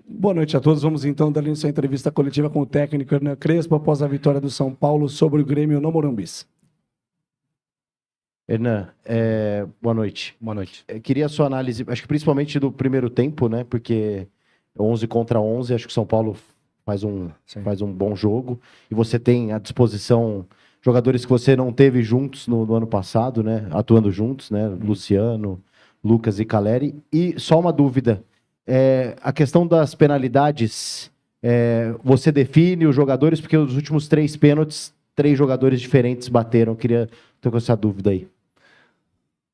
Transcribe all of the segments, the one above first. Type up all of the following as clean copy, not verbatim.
Boa noite a todos. Vamos então dar início à entrevista coletiva com o técnico Hernan Crespo após a vitória do São Paulo sobre o Grêmio no Morumbi. Hernan, boa noite. Boa noite. Queria a sua análise, acho que principalmente do primeiro tempo, né? Porque 11 contra 11, acho que o São Paulo faz um bom jogo. E você tem à disposição jogadores que você não teve juntos no ano passado, né? Atuando juntos, né? Luciano, Lucas e Caleri. E só uma dúvida, a questão das penalidades, você define os jogadores, porque os últimos 3 pênaltis, 3 jogadores diferentes bateram. Queria ter com essa dúvida aí.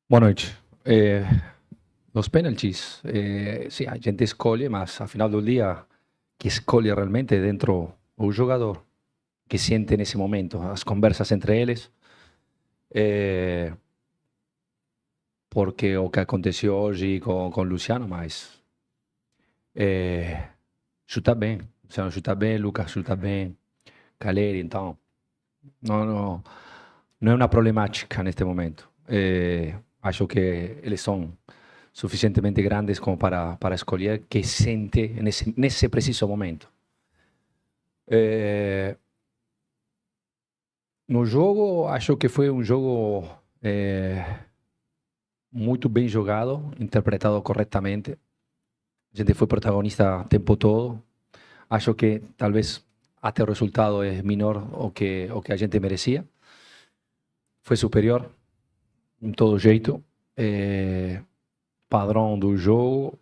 Boa noite. Los penaltis, sí, a gente escolhe, mas ao final do dia, que escolhe realmente é dentro o jogador, que sente nesse momento, as conversas entre eles, porque o que aconteceu hoje com Luciano, mas chuta bem, Luciano chuta bem, Lucas chuta bem, Caleri, então não é uma problemática neste momento. Acho que eles são suficientemente grandes como para escolher que sente nesse preciso momento. No jogo, acho que foi um jogo muito bem jogado, interpretado corretamente. A gente foi protagonista o tempo todo. Acho que talvez até o resultado é menor o que a gente merecia. Foi superior em todo jeito, padrão do jogo,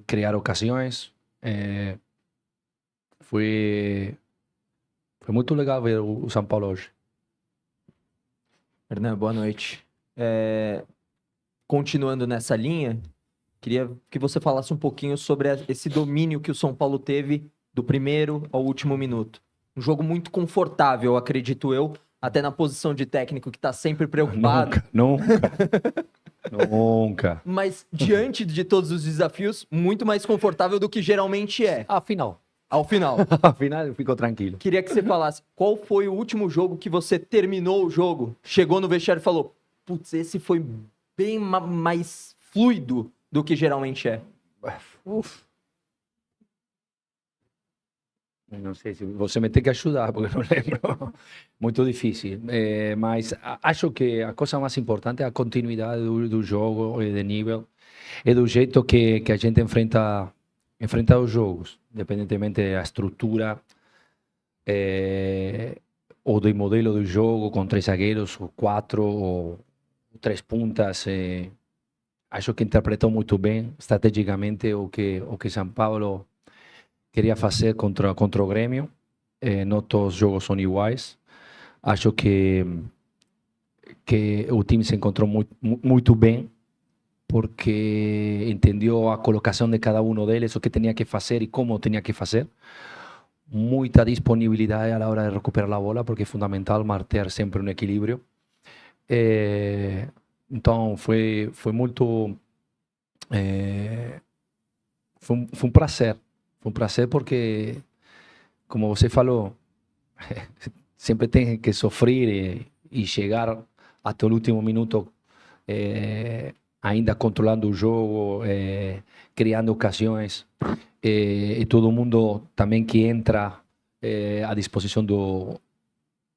criar ocasiões, foi muito legal ver o São Paulo hoje. Hernan, boa noite. Continuando nessa linha, queria que você falasse um pouquinho sobre esse domínio que o São Paulo teve do primeiro ao último minuto. Um jogo muito confortável, acredito eu, até na posição de técnico que está sempre preocupado. Nunca. Mas diante de todos os desafios, muito mais confortável do que geralmente é. Afinal. Ao final. Afinal, ficou tranquilo. Queria que você falasse qual foi o último jogo que você terminou o jogo, chegou no vestiário e falou: putz, esse foi bem mais fluido do que geralmente é. Não sei se você me tem que ajudar, porque não lembro. Muito difícil. Mas acho que a coisa mais importante é a continuidade do jogo e de nível. É do jeito que a gente enfrenta os jogos, independentemente da estrutura ou do modelo do jogo, com 3 zagueiros, ou 4, ou 3 puntas. Acho que interpretou muito bem, estrategicamente, o que São Paulo queria fazer contra o Grêmio. Não todos os jogos são iguais. Acho que o time se encontrou muito bem, porque entendeu a colocação de cada um deles, o que tinha que fazer e como tinha que fazer. Muita disponibilidade a la hora de recuperar a bola, porque é fundamental manter sempre um equilíbrio. Então foi muito... Foi um prazer. Foi um prazer porque, como você falou, sempre tem que sofrer e chegar até o último minuto ainda controlando o jogo, criando ocasiões, e todo mundo também que entra à disposição do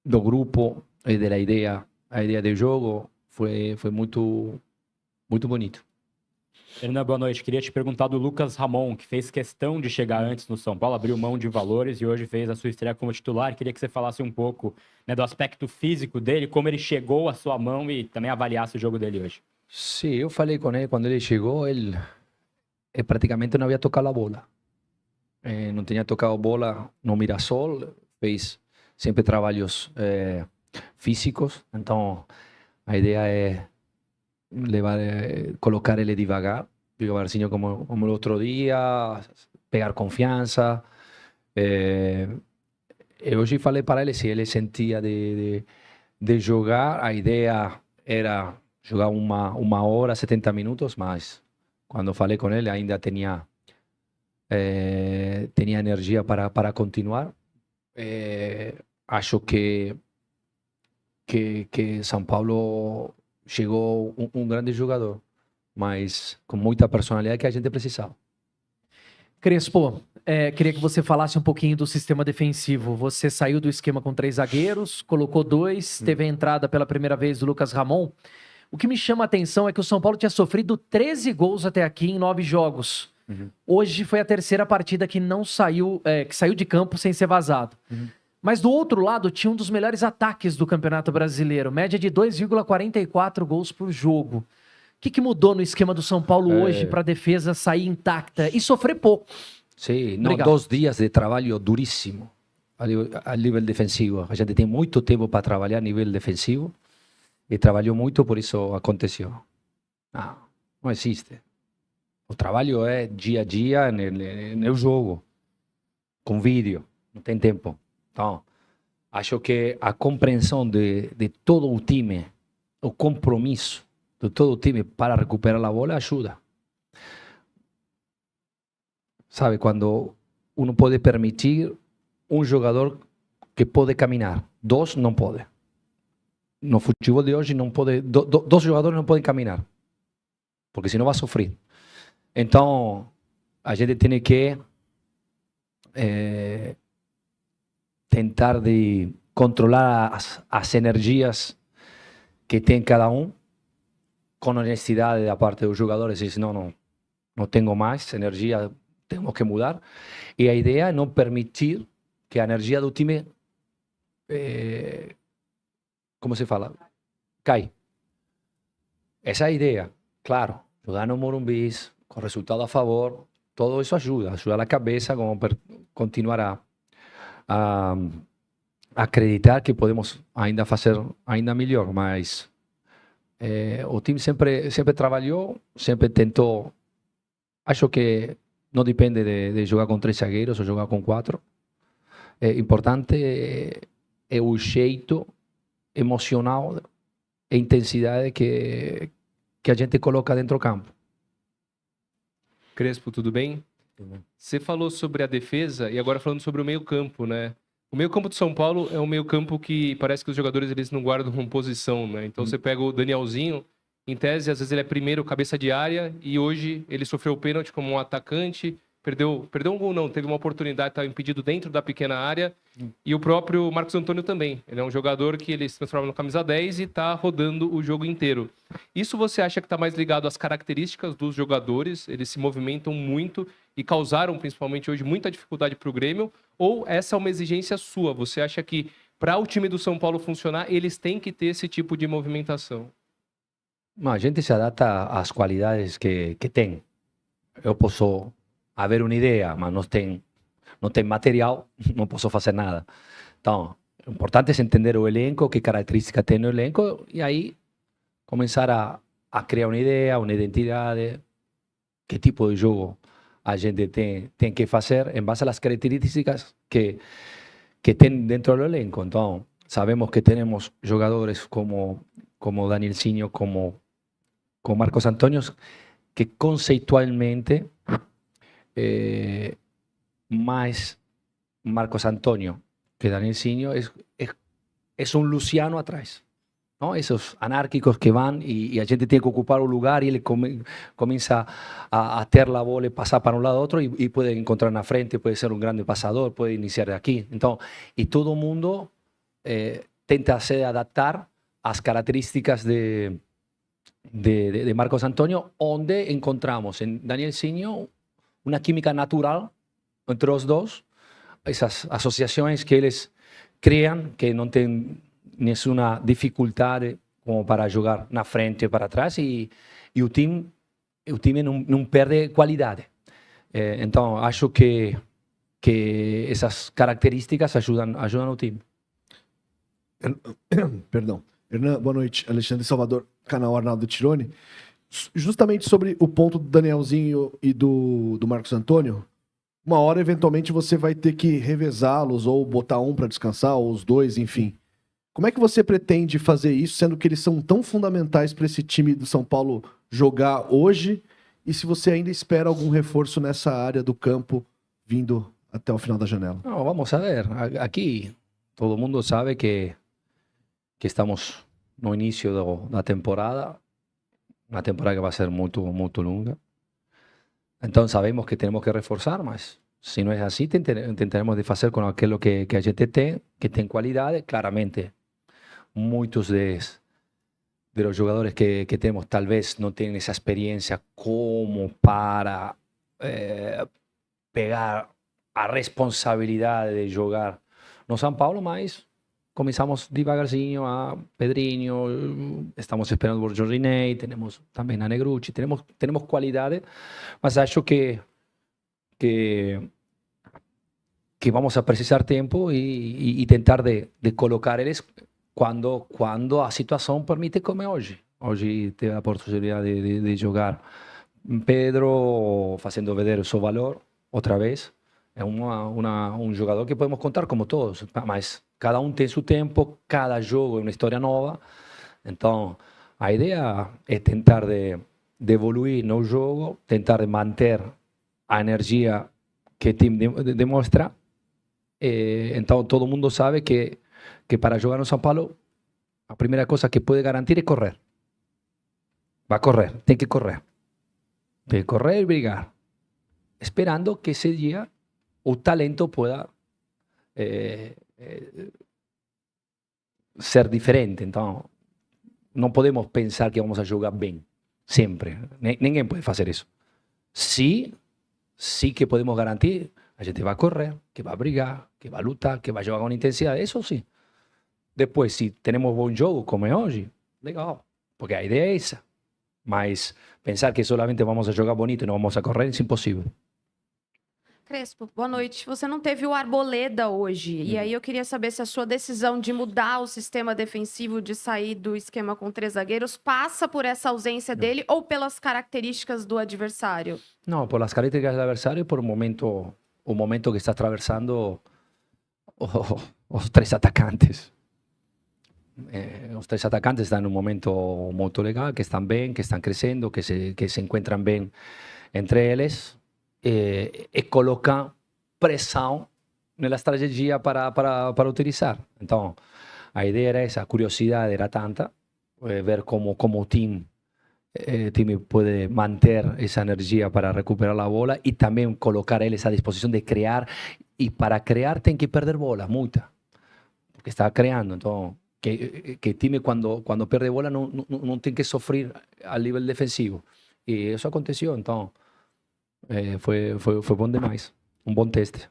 grupo e da ideia, a ideia do jogo, foi muito bonito. Hernan, boa noite. Queria te perguntar do Lucas Ramon, que fez questão de chegar antes no São Paulo, abriu mão de valores e hoje fez a sua estreia como titular. Queria que você falasse um pouco, né, do aspecto físico dele, como ele chegou à sua mão e também avaliasse o jogo dele hoje. Sim, eu falei com ele quando ele chegou, ele praticamente não havia tocado a bola. Não tinha tocado bola no Mirassol, fez sempre trabalhos físicos, então a ideia é colocar ele devagarzinho como o outro dia, pegar confiança. Eu hoje falei para ele se ele sentia de jogar, a ideia era jogar uma hora, 70 minutos, mas quando falei com ele ainda tinha energia para continuar. Acho que São Paulo chegou um grande jogador, mas com muita personalidade que a gente precisava. Crespo, queria que você falasse um pouquinho do sistema defensivo. Você saiu do esquema com 3 zagueiros, colocou 2, teve a entrada pela primeira vez do Lucas Ramon. O que me chama a atenção é que o São Paulo tinha sofrido 13 gols até aqui em 9 jogos. Hoje foi a terceira partida que não saiu, que saiu de campo sem ser vazado. Mas do outro lado tinha um dos melhores ataques do Campeonato Brasileiro, média de 2,44 gols por jogo. O que mudou no esquema do São Paulo hoje para a defesa sair intacta e sofrer pouco? Sim, não, Obrigado. 2 dias de trabalho duríssimo a nível defensivo. A gente tem muito tempo para trabalhar a nível defensivo e trabalhou muito, por isso aconteceu. Não existe. O trabalho é dia a dia no jogo, com vídeo, não tem tempo. Então, acho que a compreensão de todo o time, o compromisso de todo o time para recuperar a bola ajuda. Sabe, quando uno pode permitir um jogador que pode caminhar, 2 não pode. No futebol de hoje não pode, 2 jogadores não podem caminhar, porque senão vai sofrer. Então, a gente tem que tentar de controlar as energias que tem cada um, com honestidade da parte dos jogadores, e senão não tenho mais energia, temos que mudar. E a ideia é não permitir que a energia do time, como se fala, cai. Essa é a ideia. Claro, jogar no Morumbi, com resultado a favor, todo isso ajuda a cabeça como continuar a acreditar que podemos ainda fazer ainda melhor, mas o time sempre trabalhou, sempre tentou. Acho que não depende de jogar com 3 zagueiros ou jogar com 4. Importante é o jeito emocional e intensidade que a gente coloca dentro do campo. Crespo, tudo bem? Você falou sobre a defesa e agora falando sobre o meio-campo, né? O meio-campo do São Paulo é um meio-campo que parece que os jogadores eles não guardam uma posição, né? Então você pega o Danielzinho, em tese, às vezes ele é primeiro cabeça de área e hoje ele sofreu o pênalti como um atacante, perdeu um gol não, teve uma oportunidade, estava impedido dentro da pequena área. E o próprio Marcos Antônio também. Ele é um jogador que ele se transforma no camisa 10 e está rodando o jogo inteiro. Isso você acha que está mais ligado às características dos jogadores? Eles se movimentam muito e causaram, principalmente hoje, muita dificuldade para o Grêmio? Ou essa é uma exigência sua? Você acha que para o time do São Paulo funcionar, eles têm que ter esse tipo de movimentação? A gente se adapta às qualidades que tem. Eu posso haver uma ideia, mas não tem material, não posso fazer nada. Então, o importante é entender o elenco, que característica tem o elenco, e aí começar a criar uma ideia, uma identidade, que tipo de jogo a gente tem que fazer em base às características que tem dentro do elenco. Então, sabemos que temos jogadores como Danielzinho, como Marcos Antônio, que conceitualmente más Marcos Antonio que Danielzinho es un Luciano atrás, ¿no? Esos anárquicos que van y a gente tiene que ocupar un lugar y él comienza a ter la bola y pasar para un lado a otro y puede encontrar en la frente, puede ser un grande pasador, puede iniciar de aquí. Entonces, y todo el mundo tenta se adaptar a las características de Marcos Antonio, donde encontramos en Danielzinho una química natural entre los dos, esas asociaciones que ellos crean, que no tienen ninguna dificultad como para jugar na frente para atrás y el time no pierde cualidad. Entonces, acho que esas características ayudan al time. Perdão. Hernan, boa noite. Alexandre Salvador, canal Arnaldo Tironi. Justamente sobre o ponto do Danielzinho e do Marcos Antônio, uma hora, eventualmente, você vai ter que revezá-los ou botar um para descansar, ou os dois, enfim. Como é que você pretende fazer isso, sendo que eles são tão fundamentais para esse time do São Paulo jogar hoje? E se você ainda espera algum reforço nessa área do campo vindo até o final da janela? No, vamos a ver. Aquí todo mundo sabe que estamos no início da temporada, uma temporada que vai ser muito longa. Então sabemos que temos que reforçar, mas se não é assim, tentaremos de fazer com aquilo que a gente tem, que tem qualidade. Claramente, muitos de los jogadores que tenemos tal vez no tienen esa experiencia como para pegar a responsabilidad de jugar no São Paulo, mas comenzamos devagarzinho a Pedrinho, estamos esperando por Jorginho, tenemos también a Negrucci, tenemos cualidades, mas acho que vamos a precisar tiempo y tentar de colocar eles quando a situação permite, como é hoje. Hoje teve a oportunidade de jogar Pedro fazendo valer o seu valor outra vez. É um jogador que podemos contar como todos, mas cada um tem seu tempo, cada jogo é uma história nova. Então, a ideia é tentar de evoluir no jogo, tentar de manter a energia que o time demonstra. Então, todo mundo sabe que para jogar no São Paulo, a primeira coisa que pode garantir é correr. Vai correr, tem que correr. Tem que correr e brigar. Esperando que esse dia o talento pueda ser diferente. Então, não podemos pensar que vamos a jogar bem, sempre. Ninguém pode fazer isso. Sí que podemos garantir, a gente vai correr, que vai brigar, que vai lutar, que vai jogar com intensidade, isso sim. Depois, se temos bom jogo, como é hoje, legal, porque a ideia é essa. Mas pensar que solamente vamos a jogar bonito e não vamos a correr é impossível. Crespo, boa noite. Você não teve o Arboleda hoje. E aí eu queria saber se a sua decisão de mudar o sistema defensivo, de sair do esquema com 3 zagueiros, passa por essa ausência dele ou pelas características do adversário? Não, por las características do adversário, por o momento que está atravessando os 3 atacantes. Os 3 atacantes estão em um momento muito legal, que estão bem, que estão crescendo, que se encontram bem entre eles. E colocar pressão na estratégia para utilizar. Então, a ideia era essa, a curiosidade era tanta, ver como o time pode manter essa energia para recuperar a bola e também colocar eles à disposição de criar. E para criar tem que perder bola, muita, porque está criando. Então, que o time quando perde bola não tem que sofrer a nível defensivo. E isso aconteceu, então foi bom demais. Um bom teste.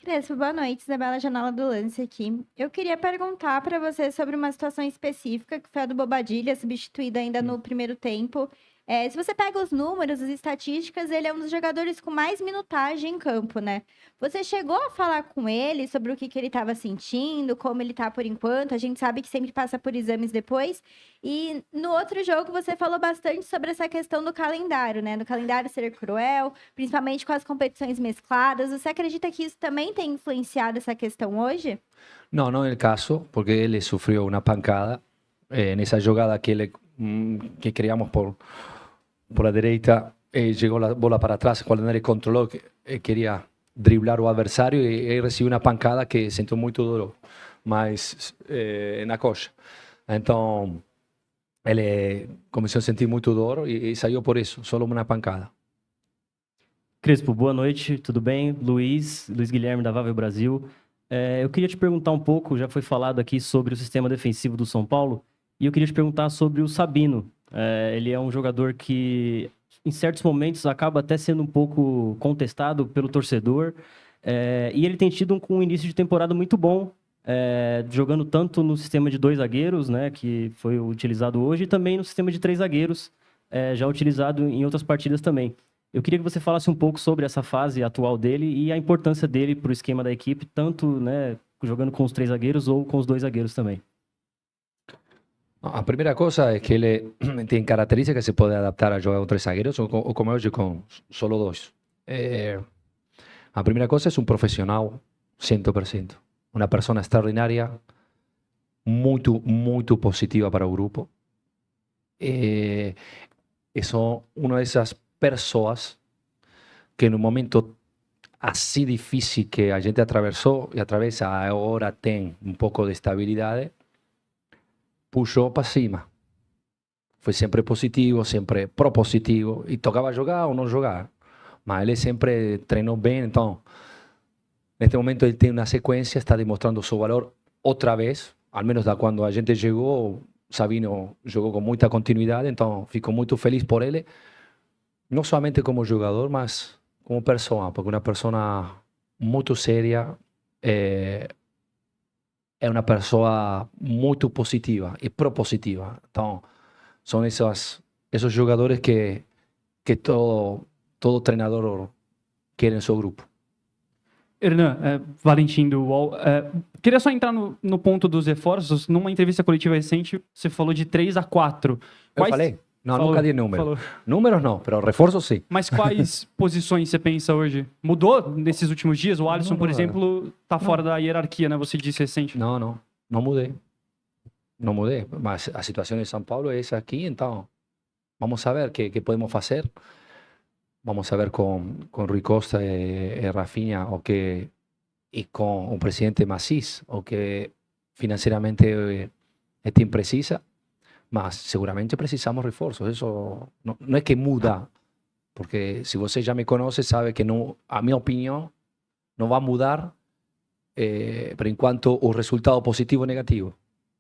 Crespo, boa noite. Isabela Janela do Lance aqui. Eu queria perguntar para você sobre uma situação específica, que foi a do Bobadilla, substituído ainda no primeiro tempo. Se você pega os números, as estatísticas, ele é um dos jogadores com mais minutagem em campo, né? Você chegou a falar com ele sobre o que ele estava sentindo, como ele está por enquanto? A gente sabe que sempre passa por exames depois. E no outro jogo você falou bastante sobre essa questão do calendário, né? Do calendário ser cruel, principalmente com as competições mescladas. Você acredita que isso também tem influenciado essa questão hoje? Não é o caso, porque ele sofreu uma pancada nessa jogada que criamos por a direita, chegou a bola para trás, quando ele controlou, queria driblar o adversário e recebeu uma pancada que sentiu muito duro, mas na coxa. Então, ele começou a sentir muito dor e saiu por isso, só uma pancada. Crespo, boa noite, tudo bem? Luiz Guilherme da Vável Brasil. Eu queria te perguntar um pouco, já foi falado aqui sobre o sistema defensivo do São Paulo, e eu queria te perguntar sobre o Sabino. Ele é um jogador que, em certos momentos, acaba até sendo um pouco contestado pelo torcedor. E ele tem tido um início de temporada muito bom, jogando tanto no sistema de 2 zagueiros, né, que foi utilizado hoje, e também no sistema de 3 zagueiros, já utilizado em outras partidas também. Eu queria que você falasse um pouco sobre essa fase atual dele e a importância dele para o esquema da equipe, tanto, né, jogando com os 3 zagueiros ou com os 2 zagueiros também. A primeira coisa é que ele tem características que se pode adaptar a jogar com 3 zagueiros ou como hoje com solo 2. A primeira coisa é um profissional 100%. Uma pessoa extraordinária, muito positiva para o grupo. É uma dessas pessoas que no momento assim difícil que a gente atravessou e atravessa, agora tem um pouco de estabilidade, puxou para cima. Foi sempre positivo, sempre propositivo. E tocava jogar ou não jogar. Mas ele sempre treinou bem, então neste momento ele tem uma sequência, está demonstrando seu valor outra vez, ao menos da quando a gente chegou, Sabino jogou com muita continuidade, então fico muito feliz por ele, não somente como jogador, mas como pessoa, porque uma pessoa muito séria, é uma pessoa muito positiva e propositiva. Então, são esses jogadores que todo treinador quer em seu grupo. Hernan, Valentim do UOL. Queria só entrar no ponto dos reforços. Numa entrevista coletiva recente, você falou de 3 a 4. Eu falei? Não, Falou, nunca dei número. falou. Números não, mas reforços sim. Mas quais posições você pensa hoje? Mudou nesses últimos dias? O Alisson, por exemplo, tá fora da hierarquia, né? Você disse recente. Não mudei. Não mudei, mas a situação em São Paulo é essa aqui, então vamos ver o que podemos fazer. Vamos ver com Rui Costa e Rafinha e com o presidente Massis, o que financeiramente o time precisa, mas seguramente precisamos reforços. Isso não é que muda, porque se você já me conhece, sabe que não, a minha opinião não vai mudar por enquanto o resultado positivo ou negativo.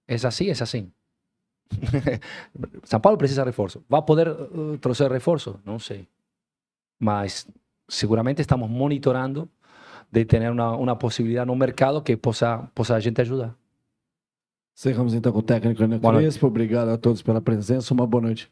É assim. São Paulo precisa reforço. Vai poder trazer reforço? Não sei. Mas seguramente estamos monitorando de ter uma possibilidade no mercado que possa a gente ajudar. Encerramos então com o técnico Hernan Boa noite. Crespo. Obrigado a todos pela presença. Uma boa noite.